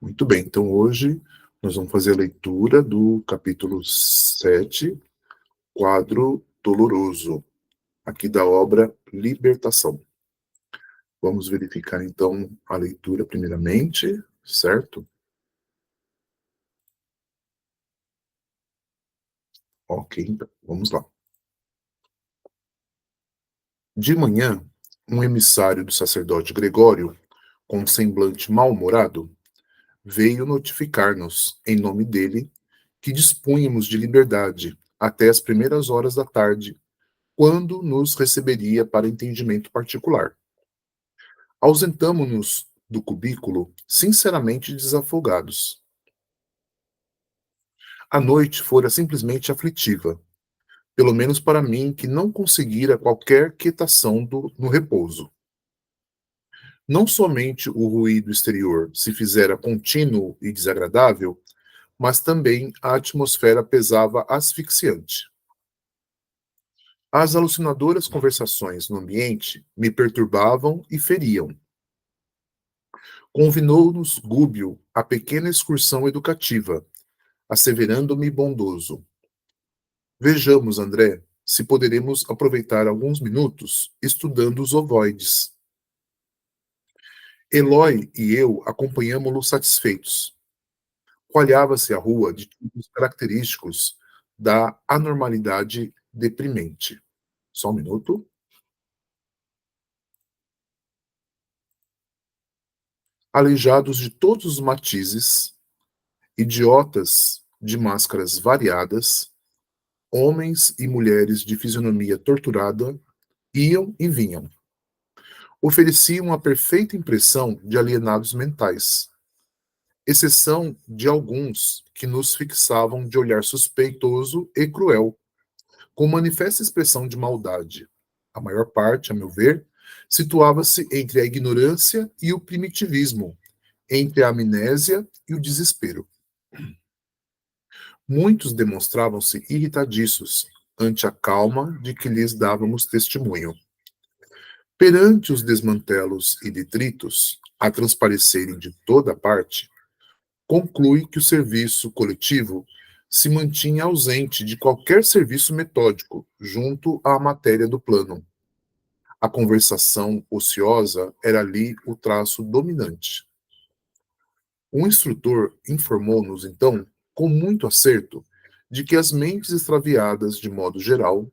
Muito bem, então hoje nós vamos fazer a leitura do capítulo 7, quadro doloroso, aqui da obra Libertação. Vamos verificar então a leitura primeiramente, certo? Ok, então, vamos lá. De manhã, um emissário do sacerdote Gregório, com um semblante mal-humorado, veio notificar-nos, em nome dele, que dispunhamos de liberdade até as primeiras horas da tarde, quando nos receberia para entendimento particular. Ausentamo-nos do cubículo, sinceramente desafogados. A noite fora simplesmente aflitiva, pelo menos para mim que não conseguira qualquer quietação no repouso. Não somente o ruído exterior se fizera contínuo e desagradável, mas também a atmosfera pesava asfixiante. As alucinadoras conversações no ambiente me perturbavam e feriam. Convidou-nos Gúbio a pequena excursão educativa, asseverando-me bondoso. Vejamos, André, se poderemos aproveitar alguns minutos estudando os ovoides. Eloy e eu acompanhámo-lo satisfeitos. Coalhava-se a rua de tipos característicos da anormalidade deprimente. Só um minuto. Aleijados de todos os matizes, idiotas de máscaras variadas, homens e mulheres de fisionomia torturada iam e vinham. Ofereciam a perfeita impressão de alienados mentais, exceção de alguns que nos fixavam de olhar suspeitoso e cruel, com manifesta expressão de maldade. A maior parte, a meu ver, situava-se entre a ignorância e o primitivismo, entre a amnésia e o desespero. Muitos demonstravam-se irritadiços ante a calma de que lhes dávamos testemunho. Perante os desmantelos e detritos, a transparecerem de toda parte, conclui que o serviço coletivo se mantinha ausente de qualquer serviço metódico junto à matéria do plano. A conversação ociosa era ali o traço dominante. O instrutor informou-nos, então, com muito acerto, de que as mentes extraviadas, de modo geral,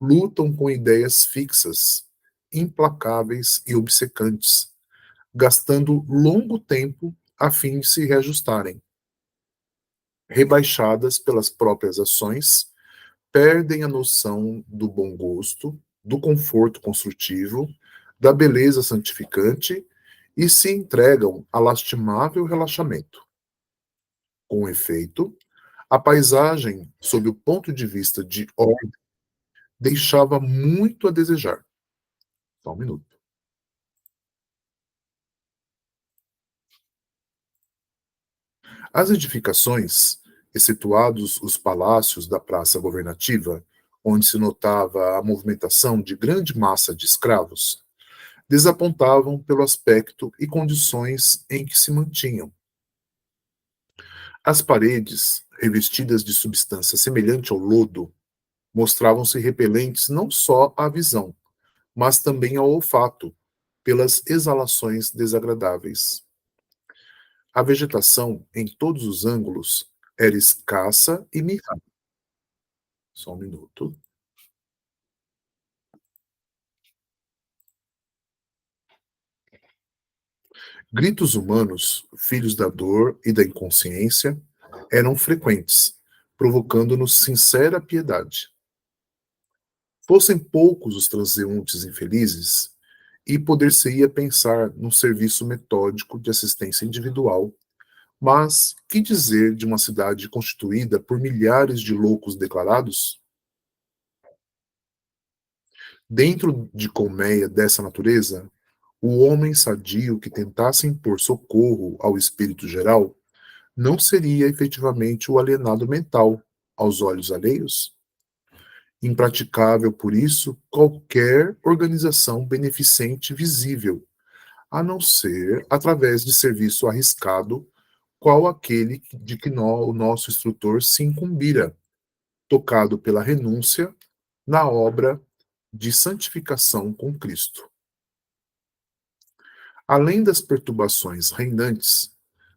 lutam com ideias fixas, implacáveis e obcecantes, gastando longo tempo a fim de se reajustarem. Rebaixadas pelas próprias ações, perdem a noção do bom gosto, do conforto construtivo, da beleza santificante e se entregam a lastimável relaxamento. Com efeito, a paisagem, sob o ponto de vista de ordem, deixava muito a desejar. Só um minuto. As edificações, excetuados os palácios da praça governativa, onde se notava a movimentação de grande massa de escravos, desapontavam pelo aspecto e condições em que se mantinham. As paredes, revestidas de substância semelhante ao lodo, mostravam-se repelentes não só à visão, mas também ao olfato, pelas exalações desagradáveis. A vegetação, em todos os ângulos, era escassa e mirrada. Só um minuto. Gritos humanos, filhos da dor e da inconsciência, eram frequentes, provocando-nos sincera piedade. Fossem poucos os transeuntes infelizes, e poder-se-ia pensar num serviço metódico de assistência individual, mas que dizer de uma cidade constituída por milhares de loucos declarados? Dentro de colmeia dessa natureza, o homem sadio que tentasse impor socorro ao espírito geral não seria efetivamente o alienado mental aos olhos alheios? Impraticável, por isso, qualquer organização beneficente visível, a não ser através de serviço arriscado qual aquele de que o nosso instrutor se incumbira, tocado pela renúncia na obra de santificação com Cristo. Além das perturbações reinantes,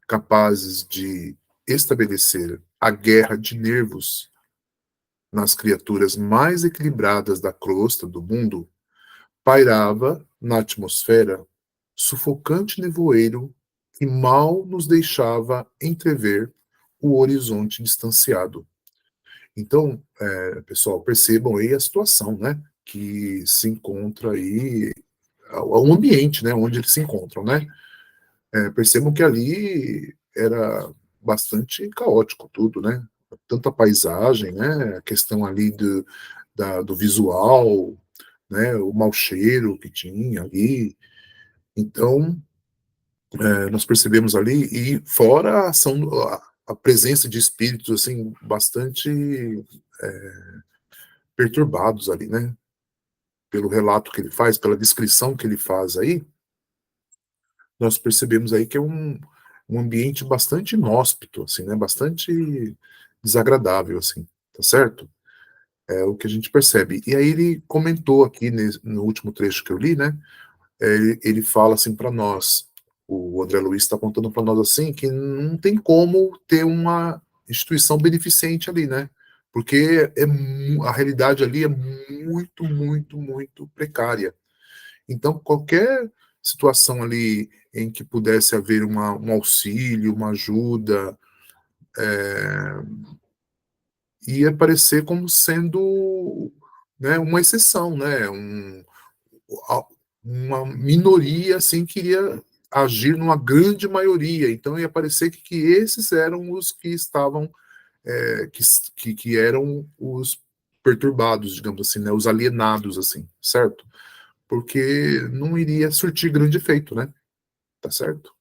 capazes de estabelecer a guerra de nervos nas criaturas mais equilibradas da crosta do mundo, pairava na atmosfera sufocante nevoeiro que mal nos deixava entrever o horizonte distanciado. Então, pessoal, percebam aí a situação, né, que se encontra aí, o ambiente, né, onde eles se encontram, né. Percebam que ali era bastante caótico tudo, né, tanto a paisagem, né, a questão ali do visual, né, o mau cheiro que tinha ali. Então, nós percebemos ali, e fora a ação, a presença de espíritos, assim, bastante perturbados ali, né? Pelo relato que ele faz, pela descrição que ele faz aí, nós percebemos aí que é um ambiente bastante inóspito, assim, né? Bastante desagradável, assim, tá certo? É o que a gente percebe. E aí ele comentou aqui no último trecho que eu li, né? Ele fala assim para nós, o André Luiz está contando para nós assim, que não tem como ter uma instituição beneficente ali, né? Porque a realidade ali é muito, muito, muito precária. Então, qualquer situação ali em que pudesse haver um auxílio, uma ajuda, ia parecer como sendo, né, uma exceção, né? Uma minoria assim queria agir numa grande maioria, então ia parecer que esses eram os que estavam, que eram os perturbados, digamos assim, né, os alienados, assim, certo? Porque não iria surtir grande efeito, né? Tá certo?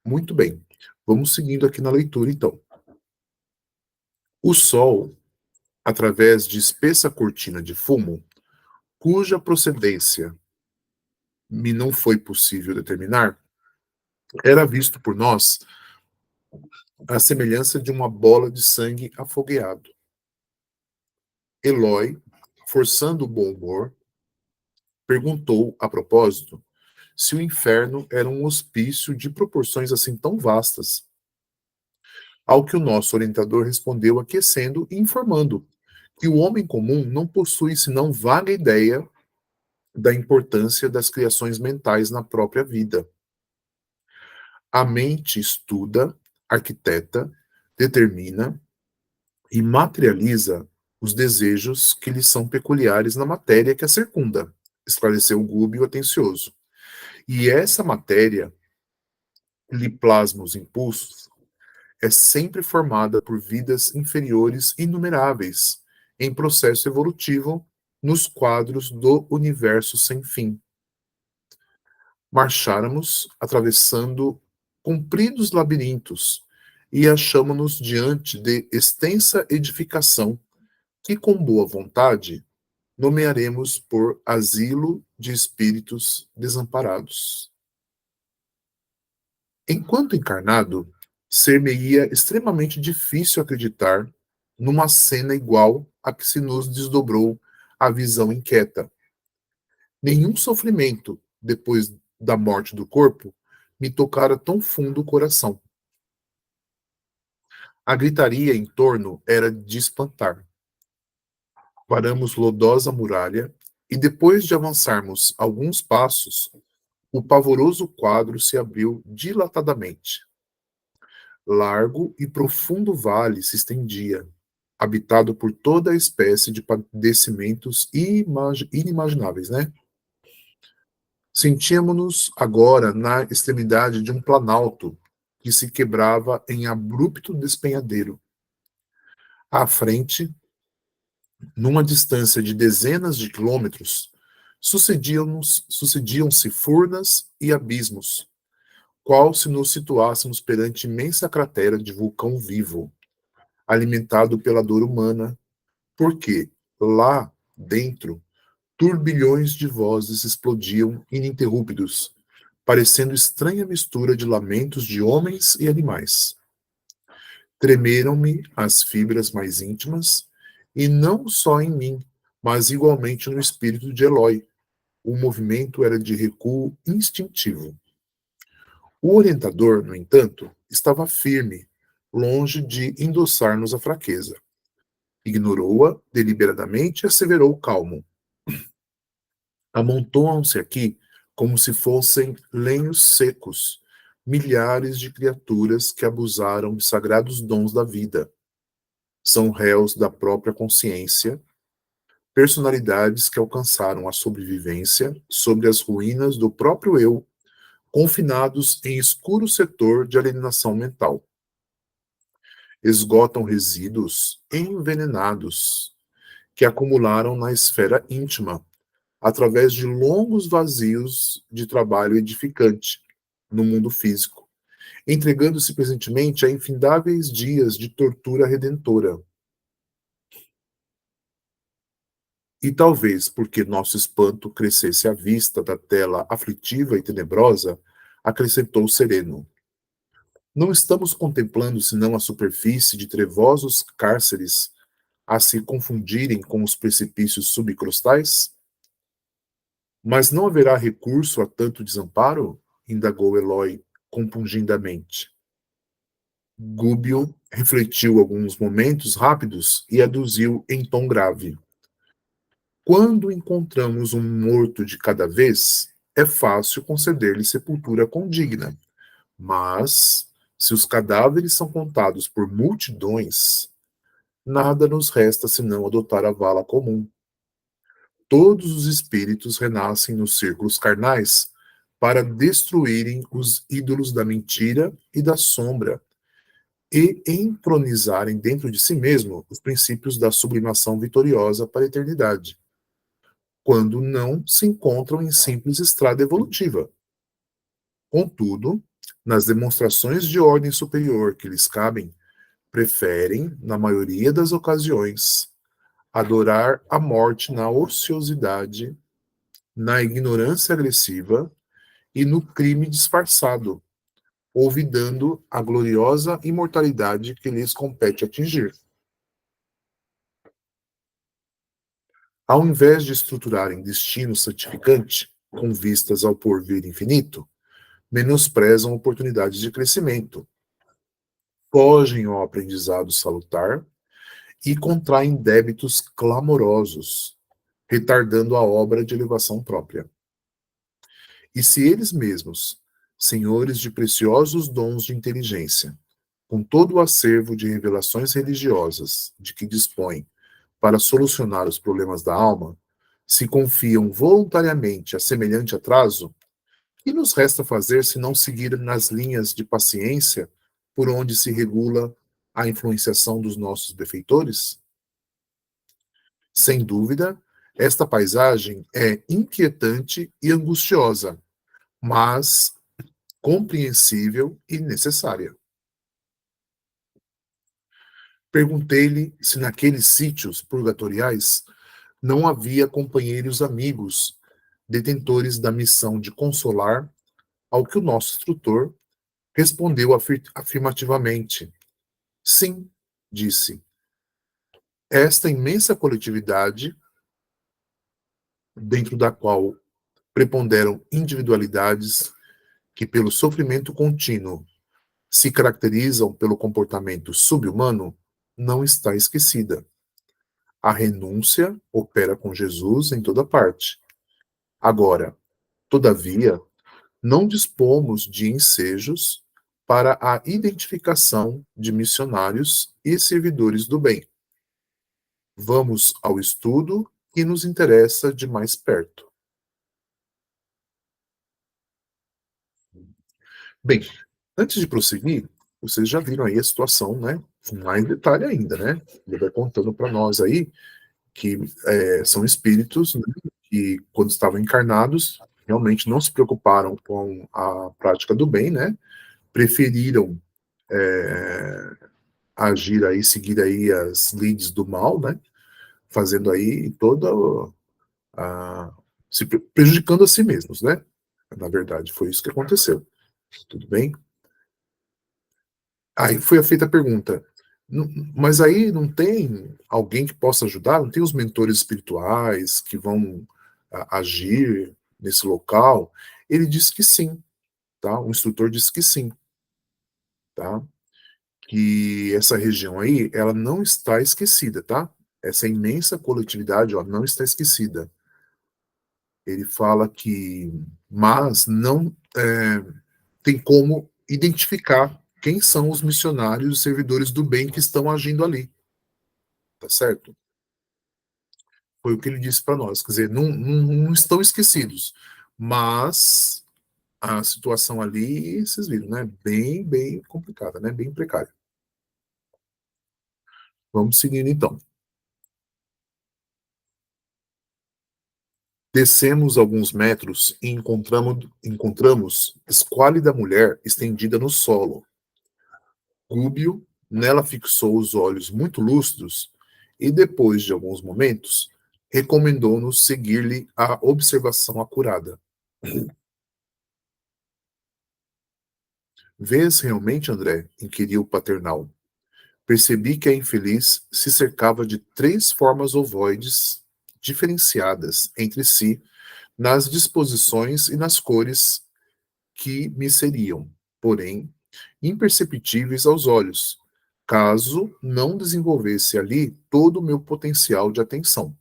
Muito bem. Vamos seguindo aqui na leitura, então. O Sol, através de espessa cortina de fumo, cuja procedência me não foi possível determinar, era visto por nós à semelhança de uma bola de sangue afogueado. Eloy, forçando o bom humor, perguntou, a propósito, se o inferno era um hospício de proporções assim tão vastas, ao que o nosso orientador respondeu aquecendo e informando que o homem comum não possui senão vaga ideia da importância das criações mentais na própria vida. A mente estuda, arquiteta, determina e materializa os desejos que lhe são peculiares na matéria que a circunda, esclareceu o Gúbio atencioso. E essa matéria, que lhe plasma os impulsos, é sempre formada por vidas inferiores inumeráveis, em processo evolutivo, nos quadros do universo sem fim. Marcháramos atravessando compridos labirintos e achamos-nos diante de extensa edificação que, com boa vontade, nomearemos por asilo de espíritos desamparados. Enquanto encarnado, ser-me-ia extremamente difícil acreditar numa cena igual a que se nos desdobrou a visão inquieta. Nenhum sofrimento, depois da morte do corpo, me tocara tão fundo o coração. A gritaria em torno era de espantar. Paramos lodosa muralha e, depois de avançarmos alguns passos, o pavoroso quadro se abriu dilatadamente. Largo e profundo vale se estendia, habitado por toda a espécie de padecimentos inimagináveis, né? Sentíamos-nos agora na extremidade de um planalto que se quebrava em abrupto despenhadeiro. À frente, numa distância de dezenas de quilômetros, sucediam-se furnas e abismos, qual se nos situássemos perante imensa cratera de vulcão vivo, alimentado pela dor humana, porque lá dentro turbilhões de vozes explodiam ininterruptos, parecendo estranha mistura de lamentos de homens e animais. Tremeram-me as fibras mais íntimas, e não só em mim, mas igualmente no espírito de Elói. O movimento era de recuo instintivo. O orientador, no entanto, estava firme, longe de endossar-nos a fraqueza. Ignorou-a deliberadamente e asseverou calmo. Amontoam-se aqui como se fossem lenhos secos, milhares de criaturas que abusaram de sagrados dons da vida. São réus da própria consciência, personalidades que alcançaram a sobrevivência sobre as ruínas do próprio eu, confinados em escuro setor de alienação mental. Esgotam resíduos envenenados que acumularam na esfera íntima, através de longos vazios de trabalho edificante no mundo físico, entregando-se presentemente a infindáveis dias de tortura redentora. E talvez porque nosso espanto crescesse à vista da tela aflitiva e tenebrosa, acrescentou sereno. Não estamos contemplando senão a superfície de trevosos cárceres a se confundirem com os precipícios subcrustais? Mas não haverá recurso a tanto desamparo? Indagou Eloy compungidamente. Gúbio refletiu alguns momentos rápidos e aduziu em tom grave. Quando encontramos um morto de cada vez, é fácil conceder-lhe sepultura condigna. Mas, se os cadáveres são contados por multidões, nada nos resta senão adotar a vala comum. Todos os espíritos renascem nos círculos carnais para destruírem os ídolos da mentira e da sombra e entronizarem dentro de si mesmo os princípios da sublimação vitoriosa para a eternidade, quando não se encontram em simples estrada evolutiva. Contudo, nas demonstrações de ordem superior que lhes cabem, preferem, na maioria das ocasiões, adorar a morte na ociosidade, na ignorância agressiva e no crime disfarçado, olvidando a gloriosa imortalidade que lhes compete atingir. Ao invés de estruturarem destino santificante, com vistas ao porvir infinito, menosprezam oportunidades de crescimento, fogem ao aprendizado salutar e contraem débitos clamorosos, retardando a obra de elevação própria. E se eles mesmos, senhores de preciosos dons de inteligência, com todo o acervo de revelações religiosas de que dispõem para solucionar os problemas da alma, se confiam voluntariamente a semelhante atraso, que nos resta fazer se não seguir nas linhas de paciência por onde se regula a influenciação dos nossos benfeitores? Sem dúvida, esta paisagem é inquietante e angustiosa, mas compreensível e necessária. Perguntei-lhe se naqueles sítios purgatoriais não havia companheiros amigos, detentores da missão de consolar, ao que o nosso instrutor respondeu afirmativamente. Sim, disse. Esta imensa coletividade, dentro da qual preponderam individualidades que, pelo sofrimento contínuo, se caracterizam pelo comportamento subhumano, não está esquecida. A renúncia opera com Jesus em toda parte. Agora, todavia, não dispomos de ensejos para a identificação de missionários e servidores do bem. Vamos ao estudo que nos interessa de mais perto. Bem, antes de prosseguir, vocês já viram aí a situação, né? Com mais detalhe ainda, né? Ele vai contando para nós aí que são espíritos, né, que, quando estavam encarnados, realmente não se preocuparam com a prática do bem, né? Preferiram agir aí, seguir aí as leads do mal, né? Fazendo aí toda a, se prejudicando a si mesmos, né? Na verdade, foi isso que aconteceu. Tudo bem? Aí foi feita a pergunta: Mas aí não tem alguém que possa ajudar? Não tem os mentores espirituais que vão agir nesse local?" Ele disse que sim, tá? O instrutor disse que sim, tá? Que essa região aí, ela não está esquecida, tá? Essa imensa coletividade, ó, não está esquecida. Ele fala que, mas não tem como identificar quem são os missionários e servidores do bem que estão agindo ali, tá certo? Foi o que ele disse para nós, quer dizer, não estão esquecidos, mas a situação ali, vocês viram, né? Bem complicada, né? Bem precária. Vamos seguindo então. Descemos alguns metros e encontramos esquálida mulher estendida no solo. Gúbio nela fixou os olhos muito lúcidos e, depois de alguns momentos, recomendou-nos seguir-lhe a observação acurada. Vês realmente, André? Inquiriu o paternal. Percebi que a infeliz se cercava de 3 formas ovoides diferenciadas entre si nas disposições e nas cores que me seriam, porém, imperceptíveis aos olhos, caso não desenvolvesse ali todo o meu potencial de atenção.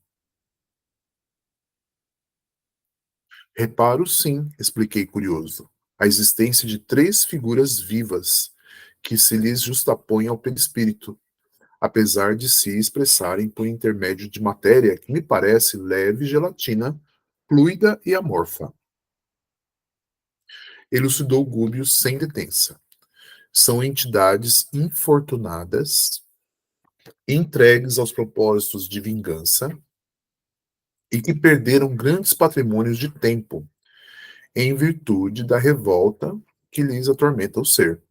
Reparo, sim, expliquei curioso, a existência de 3 figuras vivas que se lhes justapõem ao perispírito, apesar de se expressarem por intermédio de matéria que me parece leve gelatina, fluida e amorfa. Elucidou Gúbio sem detença. São entidades infortunadas, entregues aos propósitos de vingança e que perderam grandes patrimônios de tempo em virtude da revolta que lhes atormenta o ser.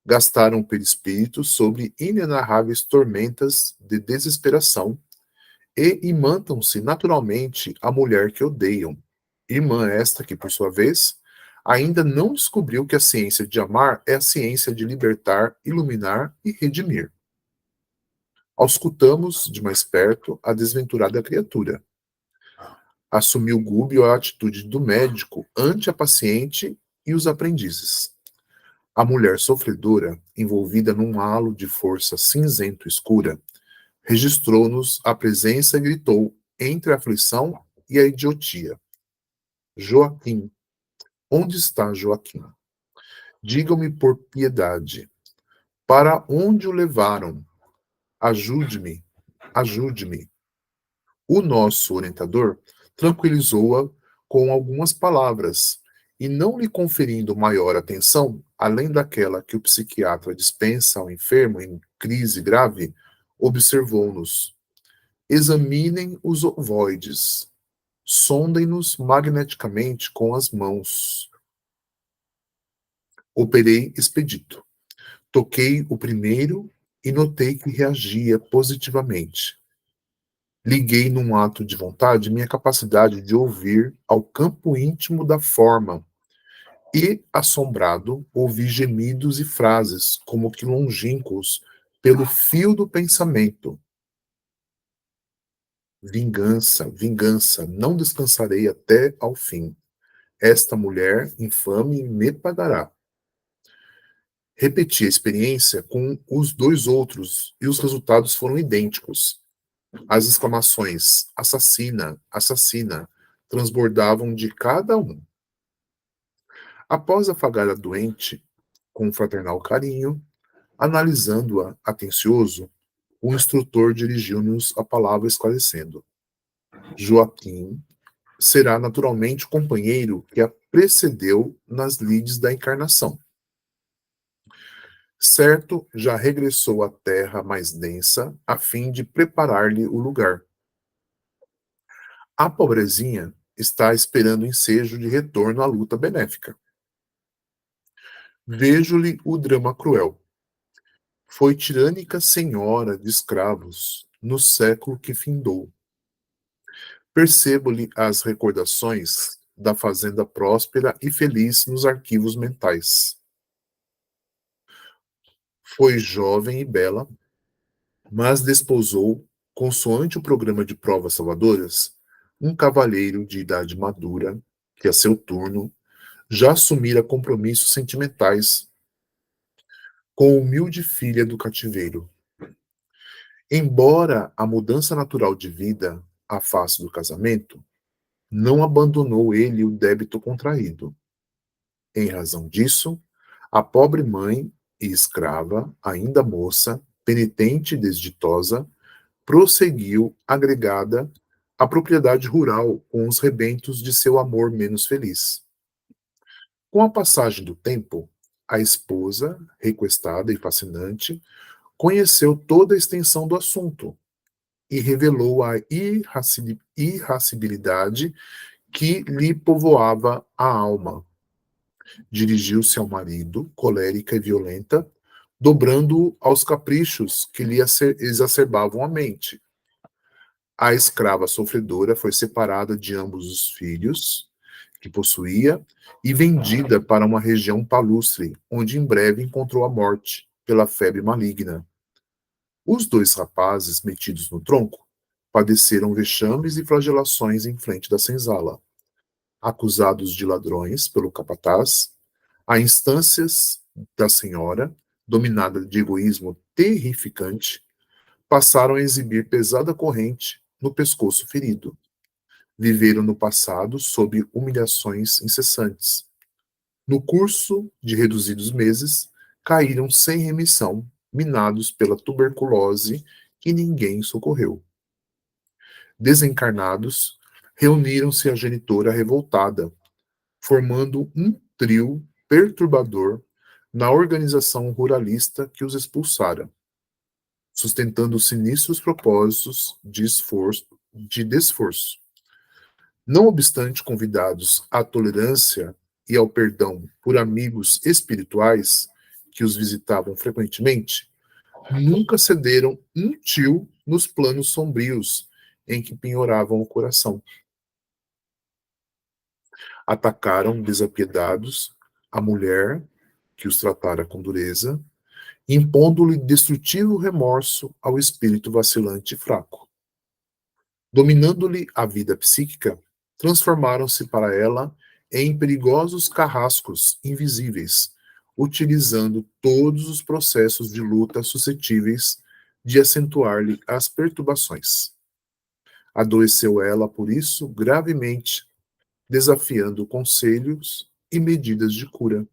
Gastaram o perispírito sobre inenarráveis tormentas de desesperação e imantam-se naturalmente à mulher que odeiam. Irmã esta que, por sua vez, ainda não descobriu que a ciência de amar é a ciência de libertar, iluminar e redimir. Auscultamos de mais perto a desventurada criatura. Assumiu Gúbio a atitude do médico ante a paciente e os aprendizes. A mulher sofredora, envolvida num halo de força cinzento escura, registrou-nos a presença e gritou, entre a aflição e a idiotia: Joaquim, onde está Joaquim? Digam-me por piedade, para onde o levaram? Ajude-me, ajude-me. O nosso orientador tranquilizou-a com algumas palavras e, não lhe conferindo maior atenção, além daquela que o psiquiatra dispensa ao enfermo em crise grave, observou-nos: examinem os ovoides, sondem-nos magneticamente com as mãos. Operei expedito. Toquei o primeiro e notei que reagia positivamente. Liguei num ato de vontade minha capacidade de ouvir ao campo íntimo da forma e, assombrado, ouvi gemidos e frases como que longínquos pelo fio do pensamento. Vingança, vingança, não descansarei até ao fim. Esta mulher infame me pagará. Repeti a experiência com os 2 outros e os resultados foram idênticos. As exclamações "assassina, assassina" transbordavam de cada um. Após afagar a doente com um fraternal carinho, analisando-a atencioso, o instrutor dirigiu-nos a palavra esclarecendo: Joaquim será naturalmente o companheiro que a precedeu nas lides da encarnação. Certo, já regressou à terra mais densa, a fim de preparar-lhe o lugar. A pobrezinha está esperando ensejo de retorno à luta benéfica. Vejo-lhe o drama cruel. Foi tirânica senhora de escravos no século que findou. Percebo-lhe as recordações da fazenda próspera e feliz nos arquivos mentais. Foi jovem e bela, mas desposou, consoante o programa de provas salvadoras, um cavalheiro de idade madura, que a seu turno já assumira compromissos sentimentais com a humilde filha do cativeiro. Embora a mudança natural de vida a face do casamento, não abandonou ele o débito contraído. Em razão disso, a pobre mãe e escrava, ainda moça, penitente e desditosa, prosseguiu agregada à propriedade rural com os rebentos de seu amor menos feliz. Com a passagem do tempo, a esposa, requestada e fascinante, conheceu toda a extensão do assunto e revelou a irascibilidade que lhe povoava a alma. Dirigiu-se ao marido, colérica e violenta, dobrando-o aos caprichos que lhe exacerbavam a mente. A escrava sofredora foi separada de ambos os filhos que possuía e vendida para uma região palustre, onde em breve encontrou a morte pela febre maligna. Os dois rapazes, metidos no tronco, padeceram vexames e flagelações em frente da senzala. Acusados de ladrões pelo capataz, a instâncias da senhora, dominada de egoísmo terrificante, passaram a exibir pesada corrente no pescoço ferido. Viveram no passado sob humilhações incessantes. No curso de reduzidos meses, caíram sem remissão, minados pela tuberculose que ninguém socorreu. Desencarnados, reuniram-se à genitora revoltada, formando um trio perturbador na organização ruralista que os expulsara, sustentando sinistros propósitos de desforço. Não obstante convidados à tolerância e ao perdão por amigos espirituais que os visitavam frequentemente, nunca cederam um tio nos planos sombrios em que penhoravam o coração. Atacaram desapiedados a mulher que os tratara com dureza, impondo-lhe destrutivo remorso ao espírito vacilante e fraco. Dominando-lhe a vida psíquica, transformaram-se para ela em perigosos carrascos invisíveis, utilizando todos os processos de luta suscetíveis de acentuar-lhe as perturbações. Adoeceu ela, por isso, gravemente, desafiando conselhos e medidas de cura.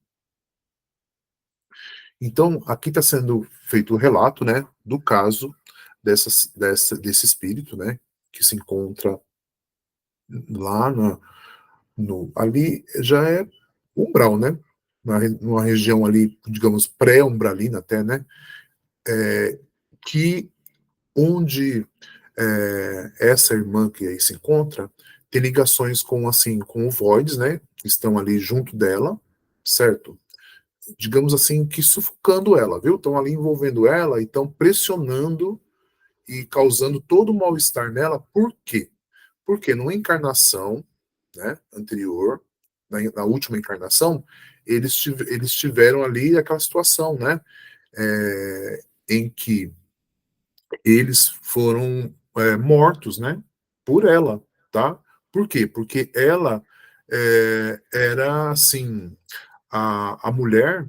Então, aqui está sendo feito o relato, né, do caso desse espírito, né, que se encontra lá ali já é umbral, né, numa região ali, digamos, pré-umbralina até, né, que onde essa irmã que aí se encontra tem ligações com, assim, com o Voids, né, que estão ali junto dela, certo? Digamos assim, que sufocando ela, viu? Estão ali envolvendo ela e estão pressionando e causando todo o mal-estar nela. Por quê? Porque numa encarnação, né, anterior, na última encarnação, eles tiveram ali aquela situação, né, em que eles foram mortos, né, por ela, tá? Por quê? Porque ela era, assim, a mulher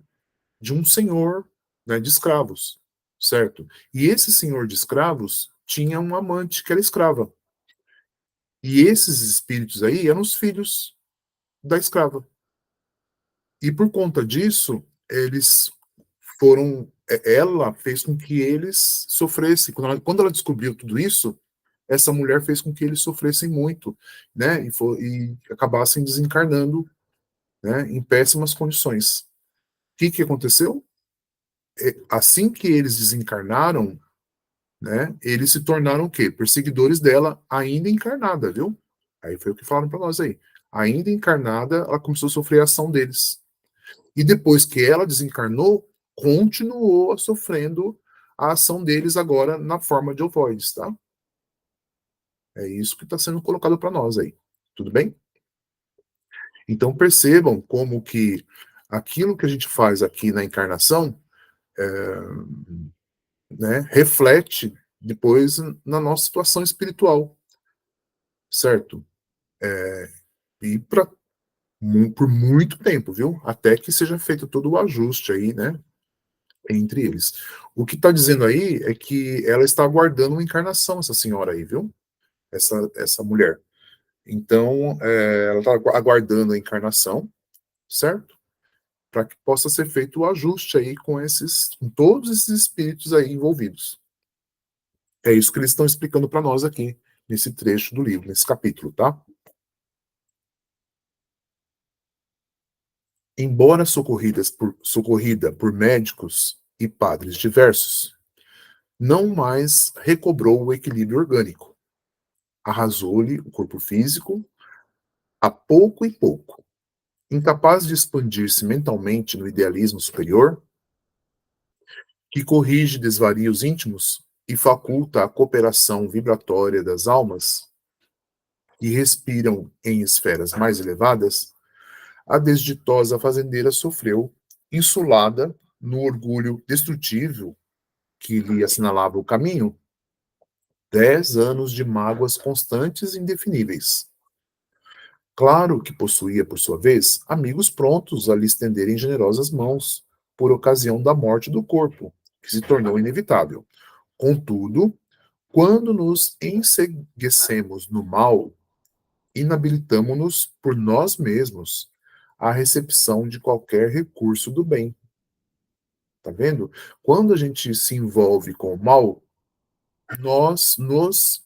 de um senhor, né, de escravos, certo? E esse senhor de escravos tinha uma amante que era escrava. E esses espíritos aí eram os filhos da escrava. E por conta disso, eles foram. Ela fez com que eles sofressem. Quando ela descobriu tudo isso, essa mulher fez com que eles sofressem muito, né? E acabassem desencarnando, né, em péssimas condições. O que aconteceu? Assim que eles desencarnaram, né, eles se tornaram o quê? Perseguidores dela ainda encarnada, viu? Aí foi o que falaram para nós aí. Ainda encarnada, ela começou a sofrer a ação deles. E depois que ela desencarnou, continuou sofrendo a ação deles agora na forma de ovoides, tá? É isso que está sendo colocado para nós aí. Tudo bem? Então percebam como que aquilo que a gente faz aqui na encarnação, né, reflete depois na nossa situação espiritual, certo? E por muito tempo, viu? Até que seja feito todo o ajuste aí, né, entre eles. O que está dizendo aí é que ela está aguardando uma encarnação, essa senhora aí, viu? Essa mulher. Então, ela está aguardando a encarnação, certo? Para que possa ser feito o ajuste aí com todos esses espíritos aí envolvidos. É isso que eles estão explicando para nós aqui, nesse trecho do livro, nesse capítulo, tá? Embora socorrida por médicos e padres diversos, não mais recobrou o equilíbrio orgânico. Arrasou-lhe o corpo físico a pouco e pouco. Incapaz de expandir-se mentalmente no idealismo superior, que corrige desvarios íntimos e faculta a cooperação vibratória das almas que respiram em esferas mais elevadas, a desditosa fazendeira sofreu, insulada no orgulho destrutivo que lhe assinalava o caminho, 10 anos de mágoas constantes e indefiníveis. Claro que possuía, por sua vez, amigos prontos a lhe estenderem generosas mãos por ocasião da morte do corpo, que se tornou inevitável. Contudo, quando nos enseguecemos no mal, inabilitamo-nos por nós mesmos à recepção de qualquer recurso do bem. Tá vendo? Quando a gente se envolve com o mal, nós nos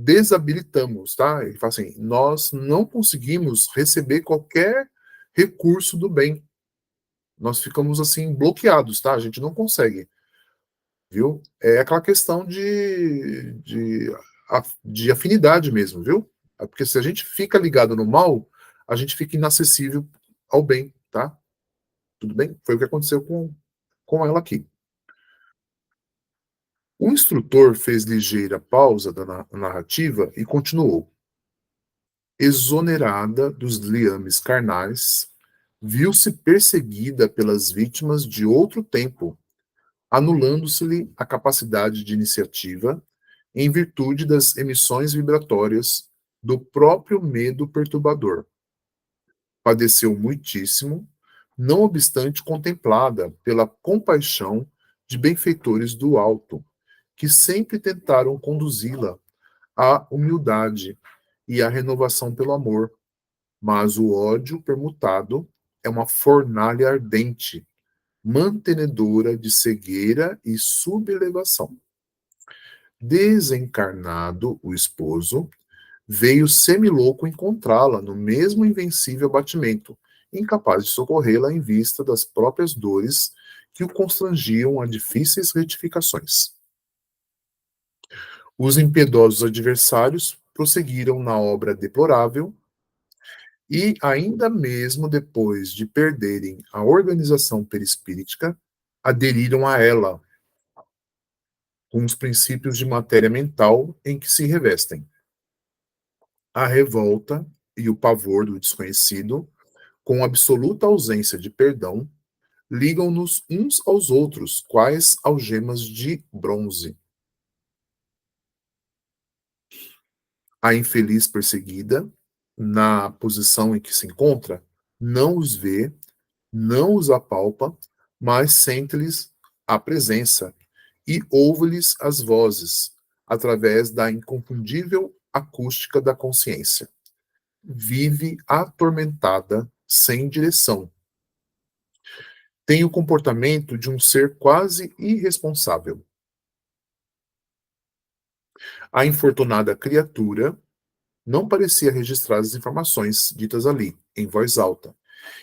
desabilitamos, tá? Ele fala assim, nós não conseguimos receber qualquer recurso do bem. Nós ficamos assim bloqueados, tá? A gente não consegue, viu? É aquela questão de afinidade mesmo, viu? Porque se a gente fica ligado no mal, a gente fica inacessível ao bem, tá? Tudo bem? Foi o que aconteceu com ela aqui. O instrutor fez ligeira pausa da narrativa e continuou. Exonerada dos liames carnais, viu-se perseguida pelas vítimas de outro tempo, anulando-se-lhe a capacidade de iniciativa em virtude das emissões vibratórias do próprio medo perturbador. Padeceu muitíssimo, não obstante contemplada pela compaixão de benfeitores do alto, que sempre tentaram conduzi-la à humildade e à renovação pelo amor, mas o ódio permutado é uma fornalha ardente, mantenedora de cegueira e sublevação. Desencarnado o esposo, veio semilouco encontrá-la no mesmo invencível abatimento, incapaz de socorrê-la em vista das próprias dores que o constrangiam a difíceis retificações. Os impiedosos adversários prosseguiram na obra deplorável e, ainda mesmo depois de perderem a organização perispírita, aderiram a ela, com os princípios de matéria mental em que se revestem. A revolta e o pavor do desconhecido, com absoluta ausência de perdão, ligam-nos uns aos outros, quais algemas de bronze. A infeliz perseguida, na posição em que se encontra, não os vê, não os apalpa, mas sente-lhes a presença e ouve-lhes as vozes, através da inconfundível acústica da consciência. Vive atormentada, sem direção. Tem o comportamento de um ser quase irresponsável. A infortunada criatura não parecia registrar as informações ditas ali, em voz alta,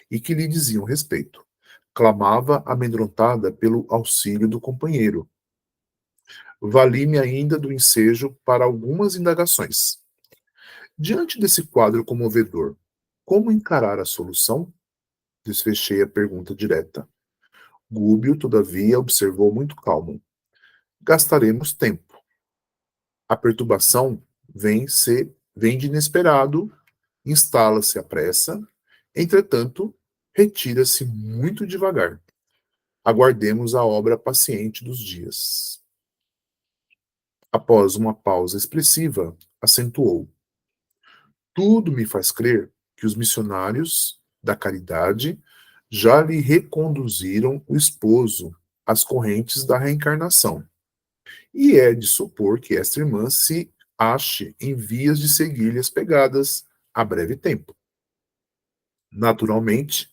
e que lhe diziam respeito. Clamava amedrontada pelo auxílio do companheiro. Vali-me ainda do ensejo para algumas indagações. Diante desse quadro comovedor, como encarar a solução? Desfechei a pergunta direta. Gúbio, todavia, observou muito calmo. Gastaremos tempo. A perturbação vem de inesperado, instala-se à pressa Entretanto, retira-se muito devagar. Aguardemos a obra paciente dos dias. Após uma pausa expressiva, acentuou: tudo me faz crer que os missionários da caridade já lhe reconduziram o esposo às correntes da reencarnação. E é de supor que esta irmã se ache em vias de seguir-lhe as pegadas a breve tempo. Naturalmente,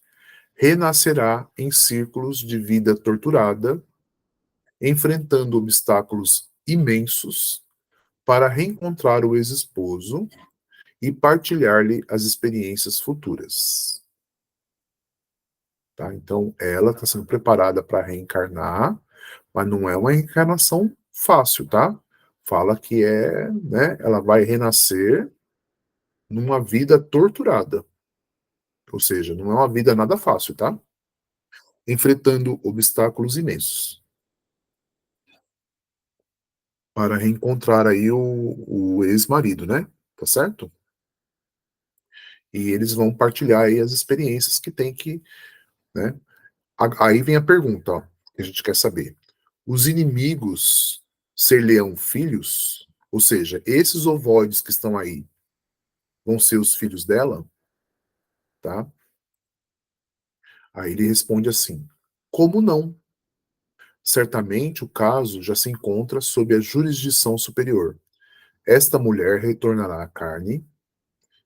renascerá em círculos de vida torturada, enfrentando obstáculos imensos para reencontrar o ex-esposo e partilhar-lhe as experiências futuras. Tá? Então, ela está sendo preparada para reencarnar, mas não é uma reencarnação fácil, tá? Fala que né, ela vai renascer numa vida torturada. Ou seja, não é uma vida nada fácil, tá? Enfrentando obstáculos imensos para reencontrar aí o ex-marido, né? Tá certo? E eles vão partilhar aí as experiências que tem que, né? Aí vem a pergunta, ó, que a gente quer saber. Os inimigos ser-lhe-ão filhos? Ou seja, esses ovoides que estão aí vão ser os filhos dela? Tá? Aí ele responde assim: como não? Certamente o caso já se encontra sob a jurisdição superior. Esta mulher retornará à carne,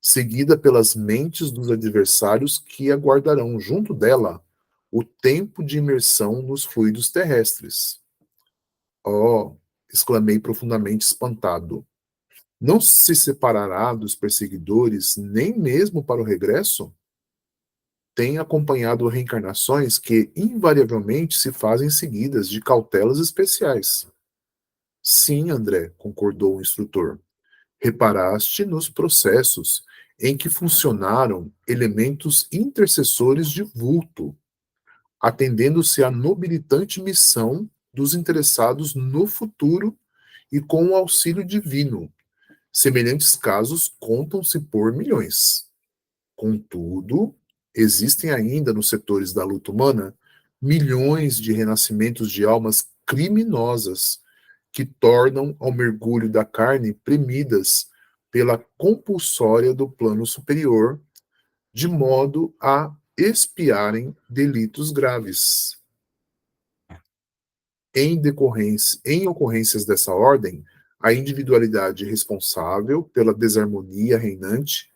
seguida pelas mentes dos adversários que aguardarão junto dela o tempo de imersão nos fluidos terrestres. Oh, exclamei profundamente espantado. Não se separará dos perseguidores nem mesmo para o regresso? Tem acompanhado reencarnações que invariavelmente se fazem seguidas de cautelas especiais. Sim, André, concordou o instrutor. Reparaste nos processos em que funcionaram elementos intercessores de vulto, atendendo-se à nobilitante missão dos interessados no futuro e com o auxílio divino. Semelhantes casos contam-se por milhões. Contudo, existem ainda nos setores da luta humana milhões de renascimentos de almas criminosas que tornam ao mergulho da carne premidas pela compulsória do plano superior, de modo a expiarem delitos graves. Em ocorrências dessa ordem, a individualidade responsável pela desarmonia reinante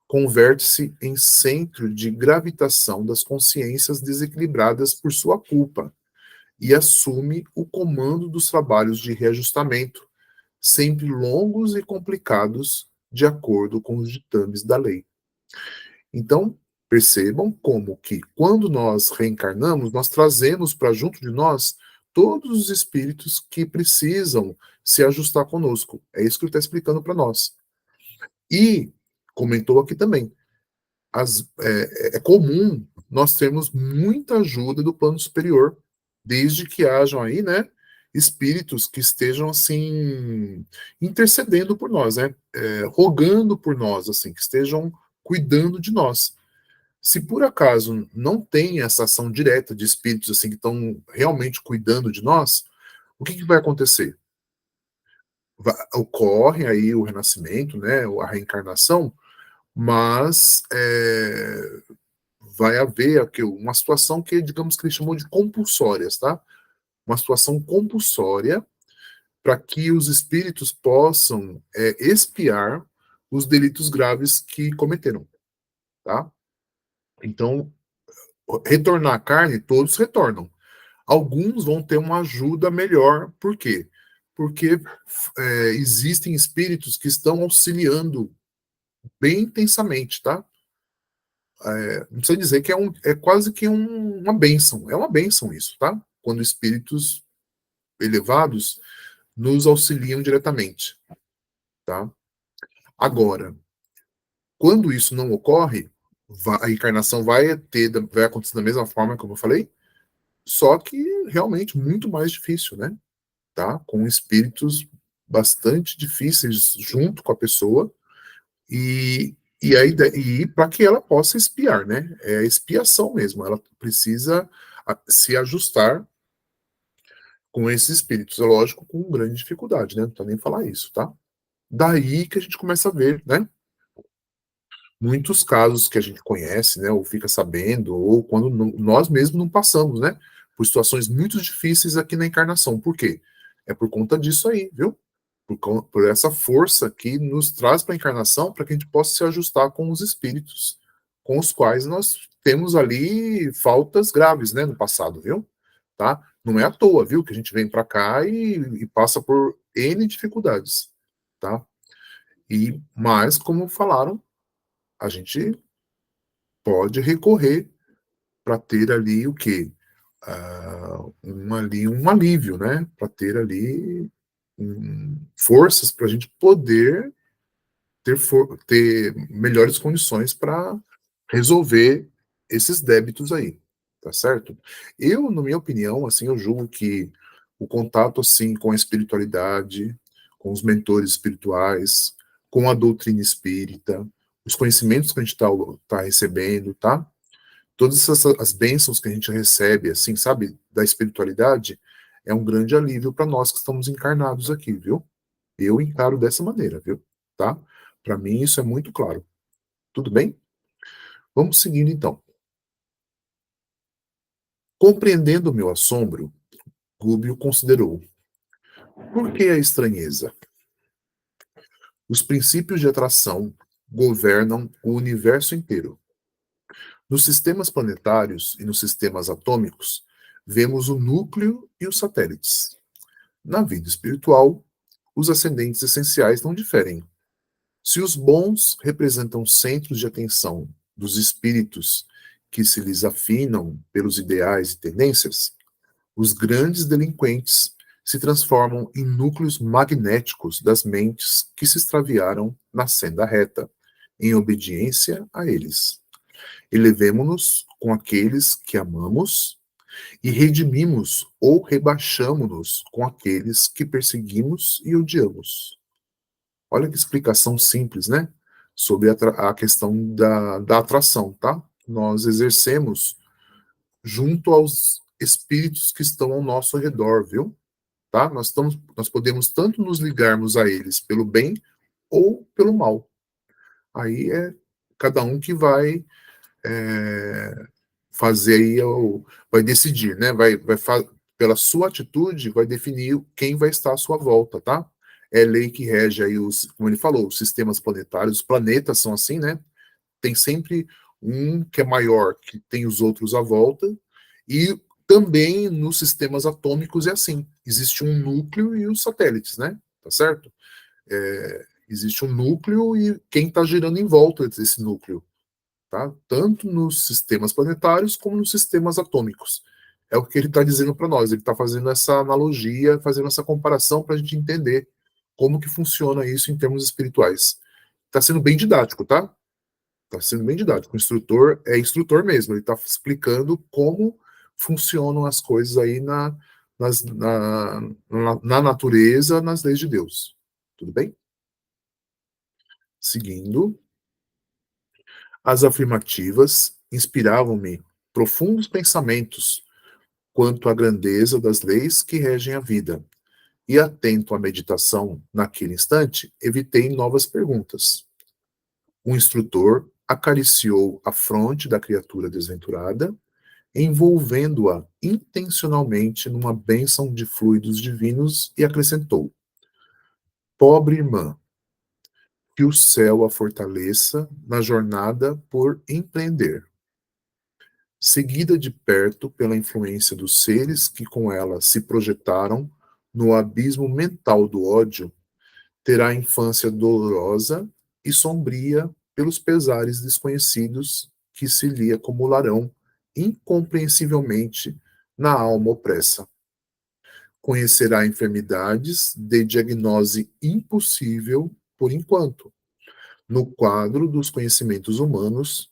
converte-se em centro de gravitação das consciências desequilibradas por sua culpa e assume o comando dos trabalhos de reajustamento, sempre longos e complicados, de acordo com os ditames da lei. Então, percebam como que, quando nós reencarnamos, nós trazemos para junto de nós todos os espíritos que precisam se ajustar conosco. É isso que ele está explicando para nós. E comentou aqui também, é comum nós termos muita ajuda do plano superior, desde que hajam aí, né, espíritos que estejam assim intercedendo por nós, né, rogando por nós, assim, que estejam cuidando de nós. Se por acaso não tem essa ação direta de espíritos assim que estão realmente cuidando de nós, o que vai acontecer? Ocorre aí o renascimento, né, a reencarnação, mas vai haver aqui uma situação que, digamos que ele chamou de compulsórias, tá? Uma situação compulsória para que os espíritos possam expiar os delitos graves que cometeram, tá? Então, retornar à carne, todos retornam. Alguns vão ter uma ajuda melhor, por quê? Porque existem espíritos que estão auxiliando bem intensamente, tá? Não precisa dizer que é quase que uma bênção. É uma bênção isso, tá? Quando espíritos elevados nos auxiliam diretamente, tá? Agora, quando isso não ocorre, a encarnação vai acontecer da mesma forma como eu falei, só que realmente muito mais difícil, né? Tá? Com espíritos bastante difíceis junto com a pessoa e e para que ela possa expiar, né? É a expiação mesmo. Ela precisa se ajustar com esses espíritos. É lógico, com grande dificuldade, né? Não precisa nem falar isso, tá? Daí que a gente começa a ver, né? Muitos casos que a gente conhece, né? Ou fica sabendo, ou quando nós mesmos não passamos, né? Por situações muito difíceis aqui na encarnação. Por quê? É por conta disso aí, viu? Por essa força que nos traz para a encarnação, para que a gente possa se ajustar com os espíritos com os quais nós temos ali faltas graves, né, no passado, viu? Tá? Não é à toa, viu, que a gente vem para cá e passa por N dificuldades, tá? Mas, como falaram, a gente pode recorrer para ter ali o quê? Um alívio, né? Para ter ali forças para a gente poder ter melhores condições para resolver esses débitos aí, tá certo? Eu, na minha opinião, assim, eu julgo que o contato, assim, com a espiritualidade, com os mentores espirituais, com a doutrina espírita, os conhecimentos que a gente tá recebendo, tá? Todas as bênçãos que a gente recebe, assim, sabe, da espiritualidade, é um grande alívio para nós que estamos encarnados aqui, viu? Eu encaro dessa maneira, viu? Tá? Para mim isso é muito claro. Tudo bem? Vamos seguindo então. Compreendendo o meu assombro, Gúbio considerou: por que a estranheza? Os princípios de atração governam o universo inteiro. Nos sistemas planetários e nos sistemas atômicos, vemos o núcleo e os satélites. Na vida espiritual, os ascendentes essenciais não diferem. Se os bons representam centros de atenção dos espíritos que se lhes afinam pelos ideais e tendências, os grandes delinquentes se transformam em núcleos magnéticos das mentes que se extraviaram na senda reta, em obediência a eles. Elevemo-nos com aqueles que amamos e redimimos ou rebaixamo-nos com aqueles que perseguimos e odiamos. Olha que explicação simples, né? Sobre a questão da atração, tá? Nós exercemos junto aos espíritos que estão ao nosso redor, viu? Tá? Nós podemos tanto nos ligarmos a eles pelo bem ou pelo mal. Aí é cada um que vai fazer aí, vai decidir, né? Pela sua atitude, vai definir quem vai estar à sua volta, tá? É lei que rege aí como ele falou, os sistemas planetários, os planetas são assim, né? Tem sempre um que é maior, que tem os outros à volta, e também nos sistemas atômicos é assim. Existe um núcleo e os satélites, né? Tá certo? Existe um núcleo e quem está girando em volta desse núcleo, tá? Tanto nos sistemas planetários como nos sistemas atômicos. É o que ele está dizendo para nós. Ele está fazendo essa analogia, fazendo essa comparação para a gente entender como que funciona isso em termos espirituais. Está sendo bem didático, tá? Está sendo bem didático. O instrutor é instrutor mesmo. Ele está explicando como funcionam as coisas aí na natureza, nas leis de Deus. Tudo bem? Seguindo, as afirmativas inspiravam-me profundos pensamentos quanto à grandeza das leis que regem a vida, e atento à meditação naquele instante, evitei novas perguntas. O instrutor acariciou a fronte da criatura desventurada, envolvendo-a intencionalmente numa bênção de fluidos divinos e acrescentou: pobre irmã, que o céu a fortaleça na jornada por empreender. Seguida de perto pela influência dos seres que com ela se projetaram no abismo mental do ódio, terá a infância dolorosa e sombria pelos pesares desconhecidos que se lhe acumularão incompreensivelmente na alma opressa. Conhecerá enfermidades de diagnose impossível por enquanto, no quadro dos conhecimentos humanos,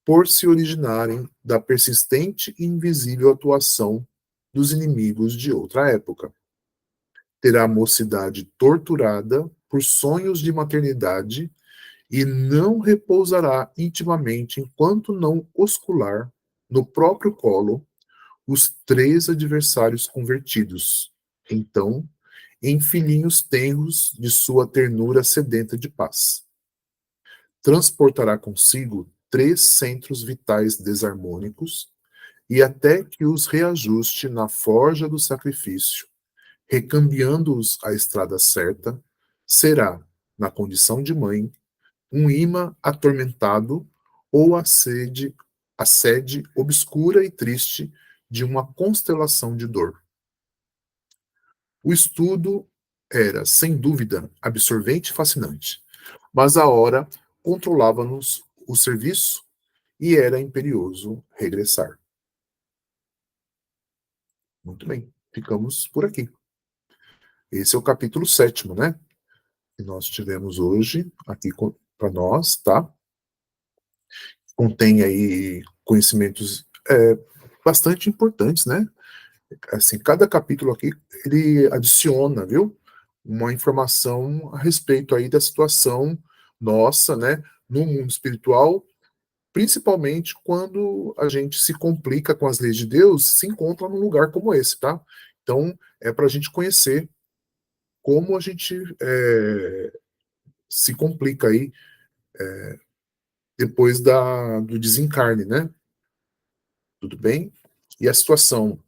por se originarem da persistente e invisível atuação dos inimigos de outra época. Terá a mocidade torturada por sonhos de maternidade e não repousará intimamente enquanto não oscular no próprio colo os 3 adversários convertidos. Então, em filhinhos tenros de sua ternura sedenta de paz. Transportará consigo 3 centros vitais desarmônicos e até que os reajuste na forja do sacrifício, recambiando-os à estrada certa, será, na condição de mãe, um imã atormentado ou a sede obscura e triste de uma constelação de dor. O estudo era, sem dúvida, absorvente e fascinante, mas a hora controlava-nos o serviço e era imperioso regressar. Muito bem, ficamos por aqui. Esse é o capítulo 7º, né? Que nós tivemos hoje aqui para nós, tá? Contém aí conhecimentos bastante importantes, né? Assim, cada capítulo aqui, ele adiciona, viu? Uma informação a respeito aí da situação nossa, né? No mundo espiritual, principalmente quando a gente se complica com as leis de Deus, se encontra num lugar como esse, tá? Então, é para a gente conhecer como a gente se complica aí depois do desencarne, né? Tudo bem? E a situação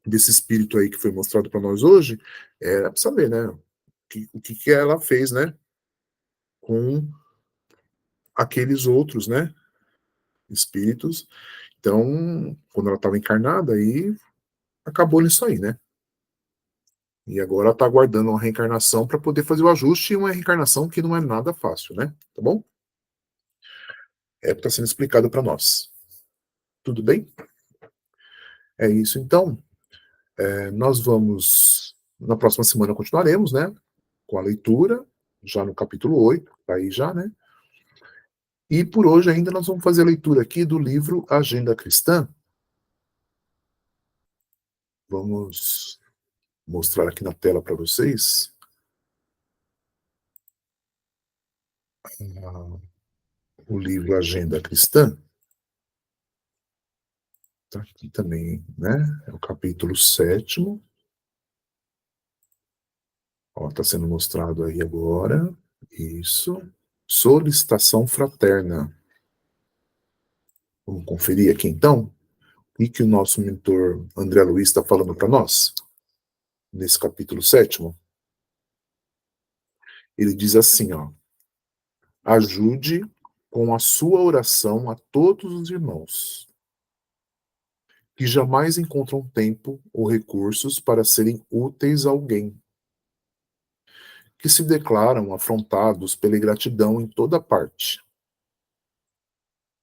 desse espírito aí que foi mostrado para nós hoje, é para saber, né? O que ela fez, né? Com aqueles outros, né? Espíritos. Então, quando ela estava encarnada, aí acabou nisso aí, né? E agora ela está aguardando uma reencarnação para poder fazer o ajuste, e uma reencarnação que não é nada fácil, né? Tá bom? É o que está sendo explicado para nós. Tudo bem? É isso, então. Nós vamos, na próxima semana continuaremos, né, com a leitura, já no capítulo 8, tá aí já, né? E por hoje ainda nós vamos fazer a leitura aqui do livro Agenda Cristã. Vamos mostrar aqui na tela para vocês o livro Agenda Cristã. Tá aqui também, né? É o capítulo 7º. Ó, tá sendo mostrado aí agora. Isso. Solicitação fraterna. Vamos conferir aqui então o que o nosso mentor André Luiz está falando para nós, nesse capítulo 7º. Ele diz assim, ó: ajude com a sua oração a todos os irmãos, que jamais encontram tempo ou recursos para serem úteis a alguém, que se declaram afrontados pela ingratidão em toda parte,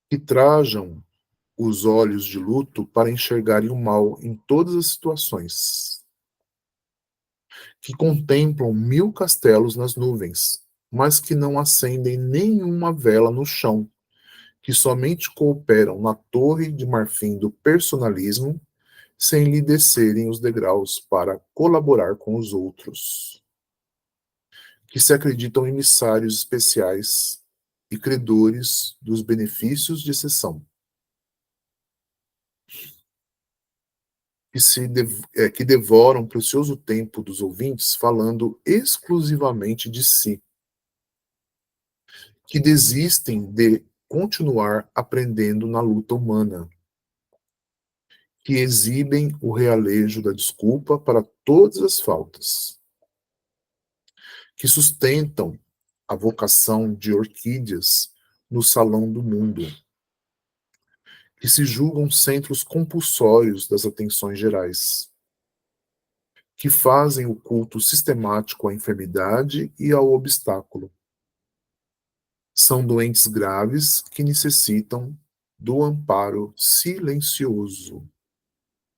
que trajam os olhos de luto para enxergarem o mal em todas as situações, que contemplam 1000 castelos nas nuvens, mas que não acendem nenhuma vela no chão, que somente cooperam na torre de marfim do personalismo, sem lhe descerem os degraus para colaborar com os outros, que se acreditam emissários especiais e credores dos benefícios de exceção, que devoram o precioso tempo dos ouvintes falando exclusivamente de si, que desistem de continuar aprendendo na luta humana, que exibem o realejo da desculpa para todas as faltas, que sustentam a vocação de orquídeas no salão do mundo, que se julgam centros compulsórios das atenções gerais, que fazem o culto sistemático à enfermidade e ao obstáculo. São doentes graves que necessitam do amparo silencioso.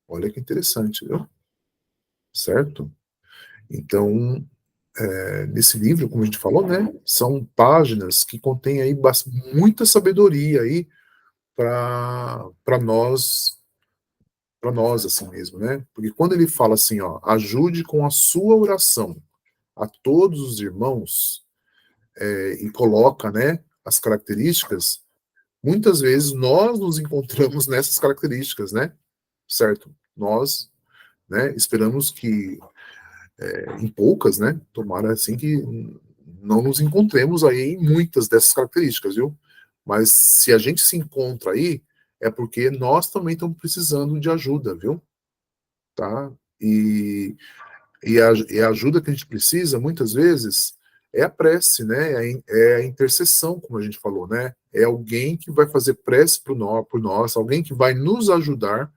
Olha que interessante, viu? Certo? Então, nesse livro, como a gente falou, né, são páginas que contêm aí muita sabedoria aí para nós assim mesmo, né? Porque quando ele fala assim, ó, ajude com a sua oração a todos os irmãos, e coloca, né, as características, muitas vezes nós nos encontramos nessas características, né? Certo? Nós, né, esperamos que em poucas, né? Tomara assim que não nos encontremos aí em muitas dessas características, viu? Mas se a gente se encontra aí, é porque nós também estamos precisando de ajuda, viu? Tá? E a ajuda que a gente precisa, muitas vezes, é a prece, né? É a intercessão, como a gente falou, né? É alguém que vai fazer prece por nós, alguém que vai nos ajudar,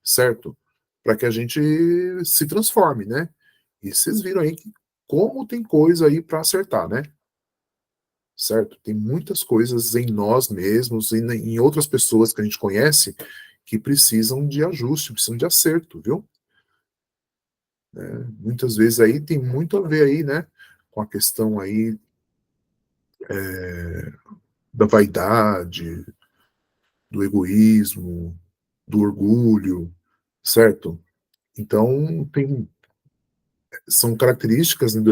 certo? Para que a gente se transforme, né? E vocês viram aí que como tem coisa aí para acertar, né? Certo? Tem muitas coisas em nós mesmos e em outras pessoas que a gente conhece que precisam de ajuste, precisam de acerto, viu? Muitas vezes aí tem muito a ver aí, né, com a questão aí da vaidade, do egoísmo, do orgulho, certo? Então, são características, né,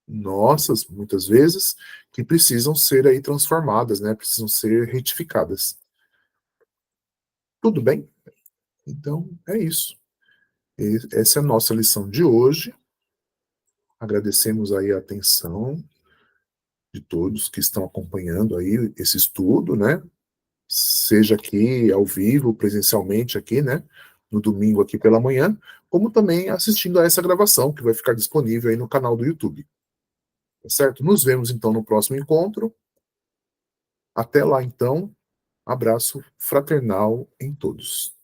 nossas, muitas vezes, que precisam ser aí transformadas, né? Precisam ser retificadas. Tudo bem? Então, é isso. Essa é a nossa lição de hoje. Agradecemos aí a atenção de todos que estão acompanhando aí esse estudo, né? Seja aqui ao vivo, presencialmente aqui, né? No domingo aqui pela manhã, como também assistindo a essa gravação que vai ficar disponível aí no canal do YouTube. Tá certo? Nos vemos então no próximo encontro. Até lá então, abraço fraternal em todos.